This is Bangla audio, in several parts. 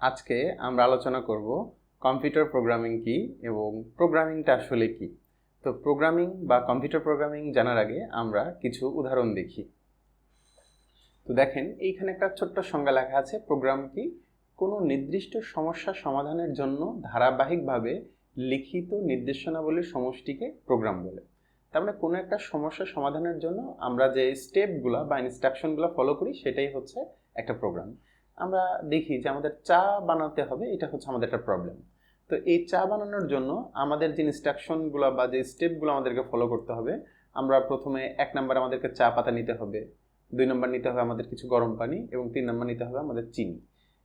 আজকে আমরা আলোচনা করব কম্পিউটার প্রোগ্রামিং কি এবং প্রোগ্রামিংটা আসলে কি। তো প্রোগ্রামিং বা কম্পিউটার প্রোগ্রামিং জানার আগে আমরা কিছু উদাহরণ দেখি। তো দেখেন এইখানে একটা ছোট্ট সংজ্ঞা লেখা আছে। প্রোগ্রাম কি? কোনো নির্দিষ্ট সমস্যা সমাধানের জন্য ধারাবাহিকভাবে লিখিত নির্দেশনাবলীর সমষ্টিকে প্রোগ্রাম বলে। তার মানে কোনো একটা সমস্যা সমাধানের জন্য আমরা যে স্টেপগুলো বা ইনস্ট্রাকশনগুলো ফলো করি সেটাই হচ্ছে একটা প্রোগ্রাম। আমরা দেখি যে আমাদের চা বানাতে হবে, এটা হচ্ছে আমাদের একটা প্রবলেম। তো এই চা বানানোর জন্য আমাদের যে ইনস্ট্রাকশনগুলো বা যে স্টেপগুলো আমাদেরকে ফলো করতে হবে, আমরা প্রথমে 1 নম্বর আমাদেরকে চা পাতা নিতে হবে, 2 নম্বর নিতে হবে আমাদের কিছু গরম পানি এবং 3 নম্বর নিতে হবে আমাদের চিনি।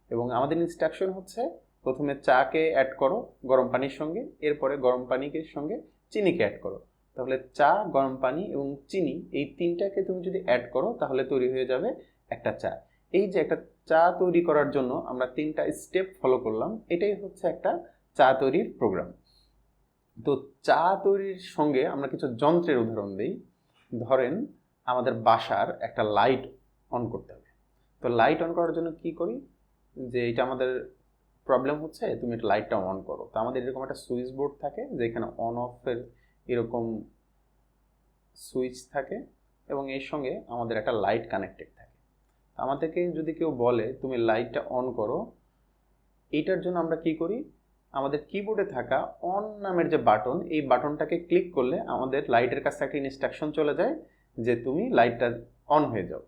এবং আমাদের ইনস্ট্রাকশন হচ্ছে প্রথমে চাকে অ্যাড করো গরম পানির সঙ্গে, এরপরে গরম পানিকে সঙ্গে চিনিকে অ্যাড করো। তাহলে চা, গরম পানি এবং চিনি এই তিনটাকে তুমি যদি অ্যাড করো তাহলে তৈরি হয়ে যাবে একটা চা। এই যে একটা চা তৈরি করার জন্য আমরা 3টা স্টেপ ফলো করলাম, এটাই হচ্ছে একটা চা তৈরির প্রোগ্রাম। তো চা তৈরির সঙ্গে আমরা কিছু যন্ত্রের উদাহরণ দিই। ধরেন আমাদের বাসার একটা লাইট অন করতে হবে। তো লাইট অন করার জন্য কি করি, যে এটা আমাদের প্রবলেম হচ্ছে তুমি একটা লাইটটা অন করো। তো আমাদের এরকম একটা সুইচ বোর্ড থাকে যেখানে অন অফের এরকম সুইচ থাকে এবং এর সঙ্গে আমাদের একটা লাইট কানেক্টেড থাকে। আমাদেরকে যদি কেউ বলে তুমি লাইটটা অন করো, এইটার জন্য আমরা কি করি, আমাদের কিবোর্ডে থাকা অন নামের যে বাটন, এই বাটনটাকে ক্লিক করলে আমাদের লাইটের কাছে একটা ইনস্ট্রাকশন চলে যায় যে তুমি লাইটটা অন হয়ে যাও।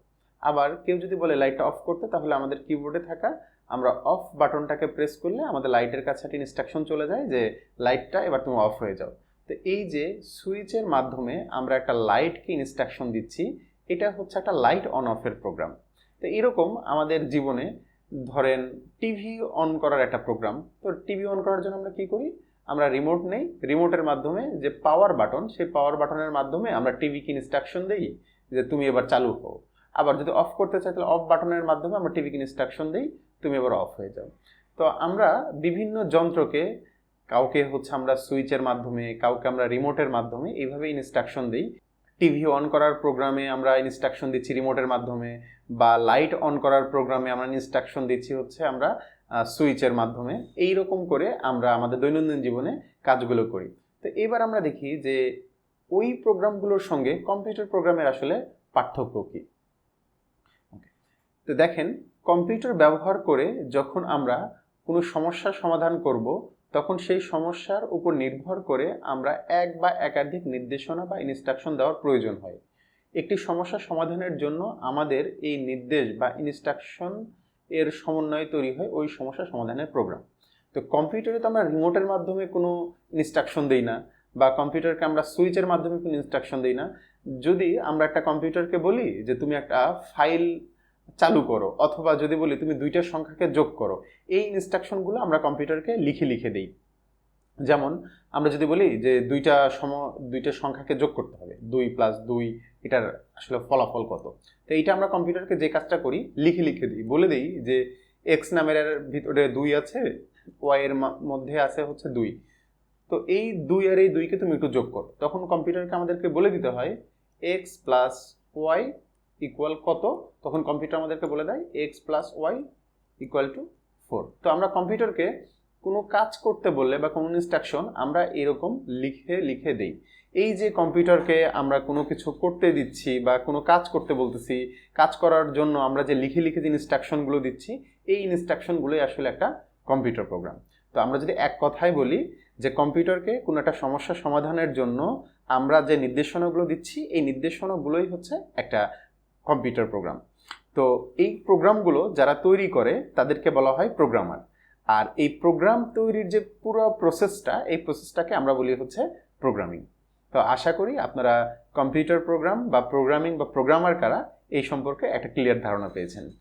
আবার কেউ যদি বলে লাইটটা অফ করতে, তাহলে আমাদের কিবোর্ডে থাকা আমরা অফ বাটনটাকে প্রেস করলে আমাদের লাইটের কাছে একটা ইনস্ট্রাকশন চলে যায় যে লাইটটা এবার তুমি অফ হয়ে যাও। তো এই যে সুইচের মাধ্যমে আমরা একটা লাইটকে ইনস্ট্রাকশন দিচ্ছি, এটা হচ্ছে একটা লাইট অন অফের প্রোগ্রাম। তো এরকম আমাদের জীবনে ধরেন টিভি অন করার একটা প্রোগ্রাম। তো টিভি অন করার জন্য আমরা কি করি, আমরা রিমোট নেই, রিমোটের মাধ্যমে যে পাওয়ার বাটন, সেই পাওয়ার বাটনের মাধ্যমে আমরা টিভিকে ইনস্ট্রাকশন দিই যে তুমি এবার চালু হও। আবার যদি অফ করতে চাই তাহলে অফ বাটনের মাধ্যমে আমরা টিভিকে ইনস্ট্রাকশন দিই তুমি এবার অফ হয়ে যাও। তো আমরা বিভিন্ন যন্ত্রকে, কাউকে হচ্ছে আমরা সুইচের মাধ্যমে, কাউকে আমরা রিমোটের মাধ্যমে এইভাবে ইনস্ট্রাকশন দিই। টিভি অন করার প্রোগ্রামে আমরা ইনস্ট্রাকশন দিচ্ছি রিমোটের মাধ্যমে, বা লাইট অন করার প্রোগ্রামে আমরা ইনস্ট্রাকশন দিচ্ছি হচ্ছে আমরা সুইচের মাধ্যমে। এই রকম করে আমরা আমাদের দৈনন্দিন জীবনে কাজগুলো করি। তো এবার আমরা দেখি যে ওই প্রোগ্রামগুলোর সঙ্গে কম্পিউটার প্রোগ্রামের আসলে পার্থক্য কী। তো দেখেন, কম্পিউটার ব্যবহার করে যখন আমরা কোনো সমস্যার সমাধান করব, তখন সেই সমস্যার উপর নির্ভর করে আমরা এক বা একাধিক নির্দেশনা বা ইনস্ট্রাকশন দেওয়ার প্রয়োজন হয়। একটি সমস্যা সমাধানের জন্য আমাদের এই নির্দেশ বা ইনস্ট্রাকশন এর সমন্বয়ে তৈরি হয় ওই সমস্যা সমাধানের প্রোগ্রাম। তো কম্পিউটারে তো আমরা রিমোটের মাধ্যমে কোনো ইনস্ট্রাকশন দিই না, বা কম্পিউটারকে আমরা সুইচের মাধ্যমে কোনো ইনস্ট্রাকশন দিই না। যদি আমরা একটা কম্পিউটারকে বলি যে তুমি একটা ফাইল চালু করো, অথবা যদি বলি তুমি 2টা সংখ্যাকে যোগ করো, এই ইনস্ট্রাকশনগুলো আমরা কম্পিউটারকে লিখে দিই। যেমন আমরা যদি বলি যে 2টা সংখ্যাকে যোগ করতে হবে, 2 + 2, এটার আসলে ফলাফল কত। তো এইটা আমরা কম্পিউটারকে যে কাজটা করি লিখে দিই, বলে দিই যে এক্স নামের ভিতরে 2 আছে, ওয়াই এর মধ্যে আছে হচ্ছে 2। তো এই 2 আর এই 2কে তুমি একটু যোগ করো। তখন কম্পিউটারকে আমাদেরকে বলে দিতে হয় এক্স প্লাস ওয়াই ইকুয়াল কত। তখন কম্পিউটার আমাদেরকে বলে দেয় x plus y equal to 4। তো আমরা কম্পিউটারকে কোনো কাজ করতে বললে বা কোনো ইনস্ট্রাকশন আমরা এরকম লিখে দিই। এই যে কম্পিউটারকে আমরা কোনো কিছু করতে দিচ্ছি বা কোনো কাজ করতে বলতেছি, কাজ করার জন্য আমরা যে লিখে যে ইনস্ট্রাকশনগুলো দিচ্ছি, এই ইনস্ট্রাকশনগুলোই আসলে একটা কম্পিউটার প্রোগ্রাম। তো আমরা যদি এক কথায় বলি যে কম্পিউটারকে কোনো একটা সমস্যা সমাধানের জন্য আমরা যে নির্দেশনাগুলো দিচ্ছি, এই নির্দেশনাগুলোই হচ্ছে একটা কম্পিউটার প্রোগ্রাম। তো এই প্রোগ্রামগুলো যারা তৈরি করে তাদেরকে বলা হয় প্রোগ্রামার। আর এই প্রোগ্রাম তৈরির যে পুরো প্রসেসটা, এই প্রসেসটাকে আমরা বলি হচ্ছে প্রোগ্রামিং। তো আশা করি আপনারা কম্পিউটার প্রোগ্রাম বা প্রোগ্রামিং বা প্রোগ্রামার কারা এই সম্পর্কে একটা ক্লিয়ার ধারণা পেয়েছেন।